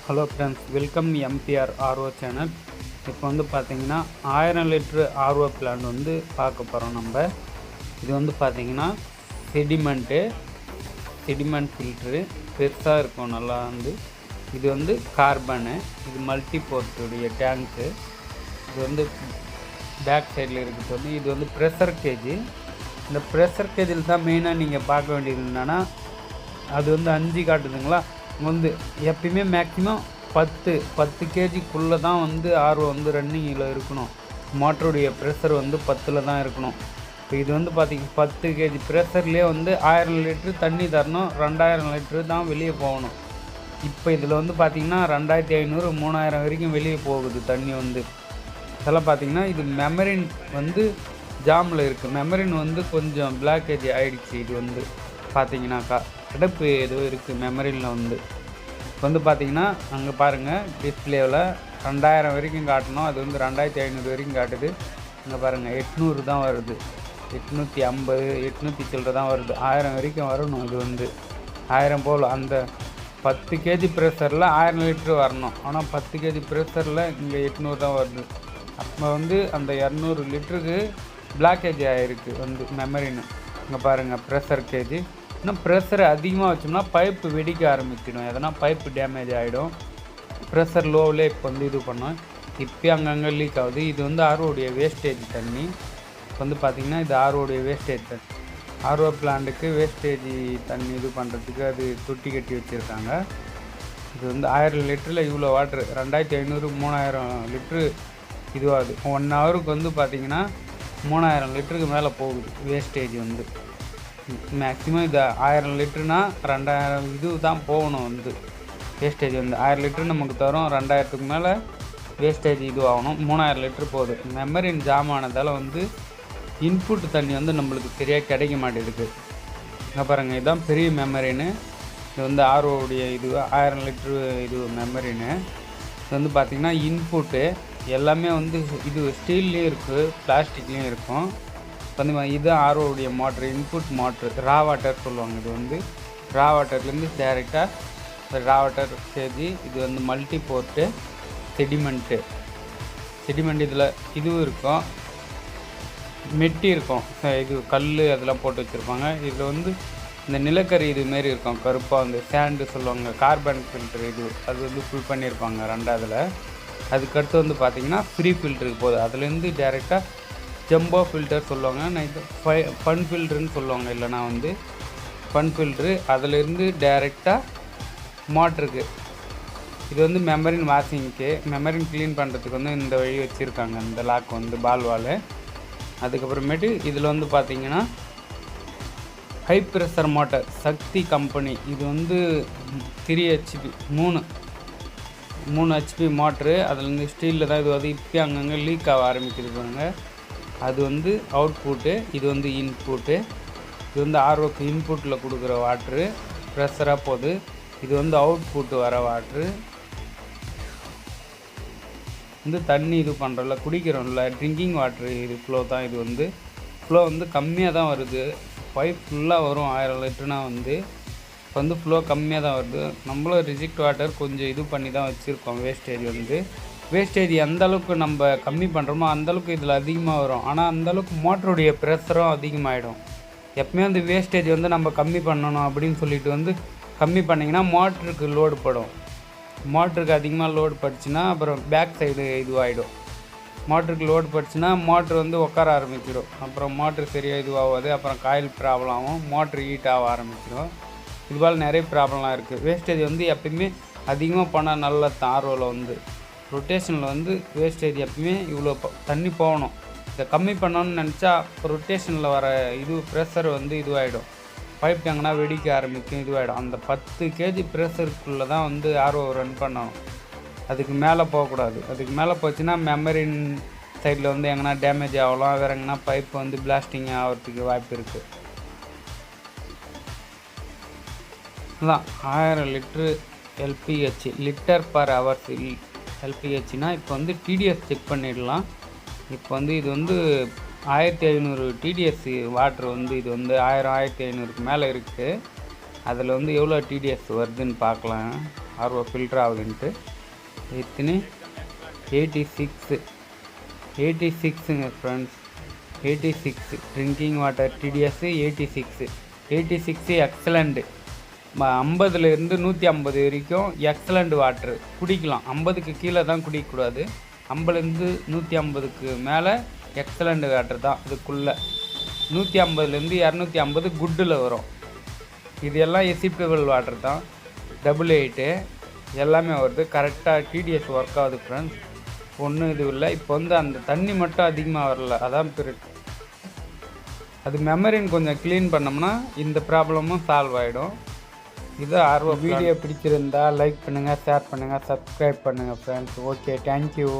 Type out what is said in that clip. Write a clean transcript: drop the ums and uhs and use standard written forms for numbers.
Hello friends, welcome MPR RO channel. இப்போ வந்து பார்த்திங்கன்னா 1000 லிட்ரு RO பிளான்ட் வந்து பார்க்க போகிறோம் நம்ம. இது வந்து பார்த்திங்கன்னா செடிமெண்ட் ஃபில்ட்ரு பெருசாக இருக்கும். நல்லா வந்து இது வந்து கார்பனு, இது மல்டி போர்ட்டுடைய டேங்க்கு. இது வந்து பேக் சைடில் இருக்குது. வந்து இது வந்து ப்ரெஷர் கேஜி. இந்த ப்ரெஷர் கேஜில் தான் மெயினாக நீங்கள் பார்க்க வேண்டியது என்னென்னா, அது வந்து 5 காட்டுதுங்களா. வந்து எப்பயுமே மேக்ஸிமம் 10 கேஜிக்குள்ளே தான் வந்து RO வந்து ரன்னிங்கில் இருக்கணும். மோட்டருடைய ப்ரெஷர் வந்து 10ல் தான் இருக்கணும். இப்போ இது வந்து பார்த்திங்கன்னா 10 கேஜி ப்ரெஷர்லேயே வந்து 1000 லிட்ரு தண்ணி தரணும். 2000 லிட்ரு தான் வெளியே போகணும். இப்போ இதில் வந்து பார்த்திங்கன்னா 2500 3000 வரைக்கும் வெளியே போகுது தண்ணி வந்து. இதெல்லாம் பார்த்திங்கன்னா இது மெமரின் வந்து ஜாமில் இருக்குது. மெமரின் வந்து கொஞ்சம் பிளாக்கேஜ் ஆகிடுச்சு. இது வந்து பார்த்திங்கனாக்கா அடைப்பு ஏதோ இருக்குது மெமரினில் வந்து. இப்போ பார்த்திங்கன்னா அங்கே பாருங்கள், டிஸ்பிளேவில் 2000 வரைக்கும் காட்டணும். அது வந்து 2500 வரைக்கும் காட்டுது. இங்கே பாருங்கள் 800 தான் வருது, 850 800 சில்லரை தான் வருது. 1000 வரைக்கும் வரணும். அது வந்து 1000 போல் அந்த 10 கேஜி ப்ரெஷரில் 1000 லிட்ரு வரணும். ஆனால் 10 கேஜி ப்ரெஷரில் இங்கே 800 தான் வருது. அப்போ வந்து அந்த 200 லிட்டருக்கு பிளாக்கேஜ் ஆகிருக்கு வந்து மெமரின்னு. இங்கே பாருங்கள் ப்ரெஷர் கேஜி. இன்னும் ப்ரெஷர் அதிகமாக வச்சோம்னா பைப்பு வெடிக்க ஆரம்பிச்சிடும். எதனா பைப்பு டேமேஜ் ஆகிடும். ப்ரெஷர் லோவிலே இப்போ வந்து இது பண்ணோம். இப்போ அங்கங்கே லீக் ஆகுது. இது வந்து ROடைய வேஸ்டேஜ் தண்ணி. இப்போ வந்து பார்த்திங்கன்னா இது ROடைய வேஸ்டேஜ் தண்ணி. RO பிளான்ட்டுக்கு வேஸ்டேஜ் தண்ணி இது பண்ணுறதுக்கு அது தொட்டி கட்டி வச்சுருக்காங்க. இது வந்து 1000 லிட்டரில் இவ்வளோ வாட்ரு 2500 3000 லிட்ரு இதுவாகுது. 1 ஹவருக்கு வந்து பார்த்திங்கன்னா 3000 லிட்டருக்கு மேலே போகுது வேஸ்டேஜ் வந்து. மேக்ஸிமம் இது 1000 லிட்டருனா 2000 இது தான் போகணும் வந்து வேஸ்டேஜ் வந்து. 1000 லிட்ரு நமக்கு தரும், 2000க்கு மேலே வேஸ்டேஜ் இது ஆகணும். 3000 லிட்ரு போகுது. மெமரின் ஜாம் ஆனதால் வந்து இன்புட் தண்ணி வந்து நம்மளுக்கு சரியாக கிடைக்க மாட்டேங்குது. இங்கே பாருங்கள், இதுதான் பெரிய மெமரின்னு. இது வந்து ROடைய இது 1000 லிட்ரு இது மெமரின்னு. இது வந்து பார்த்திங்கன்னா இன்புட்டு எல்லாமே வந்து இது ஸ்டீல்லையும் இருக்குது, பிளாஸ்டிக்லேயும் இருக்கும். வந்து இது ROடைய மோட்ரு, இன்புட் மோட்ரு, ரா வாட்டர் சொல்லுவாங்க. இது வந்து ரா வாட்டர்லேருந்து டேரெக்டாக ரா வாட்டர் கேஜி. இது வந்து மல்டி போர்ட்டு செடிமெண்ட். இதில் இதுவும் இருக்கும், மெட்டி இருக்கும், இது கல் அதெல்லாம் போட்டு வச்சுருப்பாங்க. இதில் வந்து இந்த நிலக்கரி இதுமாரி இருக்கும், கருப்பாக வந்து சேண்டு சொல்லுவாங்க, கார்பன் ஃபில்ட்ரு இது அது வந்து ஃபுல் பண்ணியிருப்பாங்க 2வதுல. அதுக்கடுத்து வந்து பார்த்திங்கன்னா ஃப்ரீ ஃபில்ட்ருக்கு போகுது. அதுலேருந்து டேரெக்டாக ஜம்போ ஃபில்டர் சொல்லுவாங்க, இது ஃபன் ஃபில்ட்ருன்னு சொல்லுவாங்க. இல்லைனா வந்து ஃபன் ஃபில்ட்ரு. அதிலேருந்து டேரெக்டாக மோட்ருக்கு. இது வந்து மெமரின் வாஷிங்க்கு, மெமரின் க்ளீன் பண்ணுறதுக்கு வந்து இந்த வழி வச்சுருக்காங்க. இந்த லாக் வந்து பால்வால். அதுக்கப்புறமேட்டு இதில் வந்து பார்த்திங்கன்னா ஹை ப்ரெஷர் மோட்டர் சக்தி கம்பெனி. இது வந்து 3 HP 3 HP மோட்ரு. அதுலேருந்து ஸ்டீலில் தான் இது வந்து. இப்போ அங்கங்கே லீக் ஆக ஆரம்பிக்குது பாருங்கள். அது வந்து அவுட்புட்டு, இது வந்து இன்புட்டு. இது வந்து ROக்கு இன்புட்டில் கொடுக்குற வாட்ரு ப்ரெஷராக போகுது. இது வந்து அவுட்புட்டு வர வாட்ரு வந்து தண்ணி இது பண்ணுறோம்ல, குடிக்கிறோம்ல, ட்ரிங்கிங் வாட்ரு. இது ஃப்ளோ தான். இது வந்து ஃப்ளோ வந்து கம்மியாக தான் வருது. பைப் ஃபுல்லாக வரும் 1000 லிட்டருனா வந்து. இப்போ வந்து ஃப்ளோ கம்மியாக தான் வருது. நம்மளும் ரிஜெக்ட் வாட்டர் கொஞ்சம் இது பண்ணி தான் வச்சுருக்கோம். வேஸ்டேஜ் வந்து வேஸ்டேஜ் அந்தளவுக்கு நம்ம கம்மி பண்ணுறோமோ அந்தளவுக்கு இதில் அதிகமாக வரும். ஆனால் அந்தளவுக்கு மோட்டருடைய ப்ரெஷரும் அதிகமாகிடும். எப்பவுமே வந்து வேஸ்டேஜ் வந்து நம்ம கம்மி பண்ணணும் அப்படின்னு சொல்லிட்டு வந்து கம்மி பண்ணிங்கன்னா மோட்டருக்கு லோடு படும். மோட்டருக்கு அதிகமாக லோடு பட்டுச்சுன்னா அப்புறம் பேக் சைடு இதுவாகிடும். மோட்டருக்கு லோடு பட்டுச்சுன்னா மோட்ரு வந்து உட்கார ஆரம்பிச்சிடும். அப்புறம் மோட்ரு சரியாக இதுவாகாது. அப்புறம் காயில் ப்ராப்ளம் ஆகும், மோட்ரு ஹீட் ஆக ஆரம்பிச்சிடும். இதுபோல் நிறைய ப்ராப்ளம்லாம் இருக்குது. வேஸ்டேஜ் வந்து எப்பயுமே அதிகமாக பண்ணால் நல்ல ROவில் வந்து ரொட்டேஷனில் வந்து வேஸ்டேஜ் எப்பவுமே இவ்வளோ தண்ணி போகணும். இதை கம்மி பண்ணணும்னு நினச்சா ரொட்டேஷனில் வர இது ப்ரெஷர் வந்து இதுவாகிடும். பைப் எங்கன்னா வெடிக்க ஆரம்பிக்கும், இதுவாகிடும். அந்த 10 கேஜி ப்ரெஷருக்குள்ளே தான் வந்து RO ரன் பண்ணணும். அதுக்கு மேலே போகக்கூடாது. அதுக்கு மேலே போச்சுன்னா மெமரின் சைடில் வந்து எங்கன்னா டேமேஜ் ஆகலாம். வேறு எங்கன்னா பைப் வந்து பிளாஸ்டிங் ஆகிறதுக்கு வாய்ப்பு இருக்குது. அதான் 1000 litre LPH litre per hours. LPHனா இப்போ வந்து TDS செக் பண்ணிடலாம். இப்போ வந்து இது வந்து 1500 TDS வாட்ரு வந்து இது வந்து 1000 1500க்கு மேலே இருக்குது. அதில் வந்து எவ்வளோ TDS வருதுன்னு பார்க்கலாம். ஆர்ஓ ஃபில்டர் ஆகுதுன்ட்டு. எத்தனை 86ங்க friends. 86 drinking water TDS 86 excellent. 50லேருந்து 150 வரைக்கும் எக்ஸலண்ட் வாட்ரு குடிக்கலாம். 50க்கு கீழே தான் குடிக்கக்கூடாது. 50லேருந்து 150க்கு மேலே எக்ஸலண்ட் வாட்டர் தான். இதுக்குள்ளே 150லேருந்து 250 குட்டில் வரும். இது எல்லாம் எசிப்பபிள் வாட்டர் தான். 88 எல்லாமே வருது. கரெக்டாக TDS ஒர்க் ஆகுது ஃப்ரெண்ட்ஸ். ஒன்றும் இது இல்லை. இப்போ வந்து அந்த தண்ணி மட்டும் அதிகமாக வரல, அதான் அது மெமரின் கொஞ்சம் க்ளீன் பண்ணோம்னா இந்த ப்ராப்ளமும் சால்வ் ஆகிடும். இது ஆர்ஓ. வீடியோ பிடிச்சிருந்தா லைக் பண்ணுங்கள், ஷேர் பண்ணுங்கள், சப்ஸ்கிரைப் பண்ணுங்கள் ஃப்ரெண்ட்ஸ். Okay, thank you.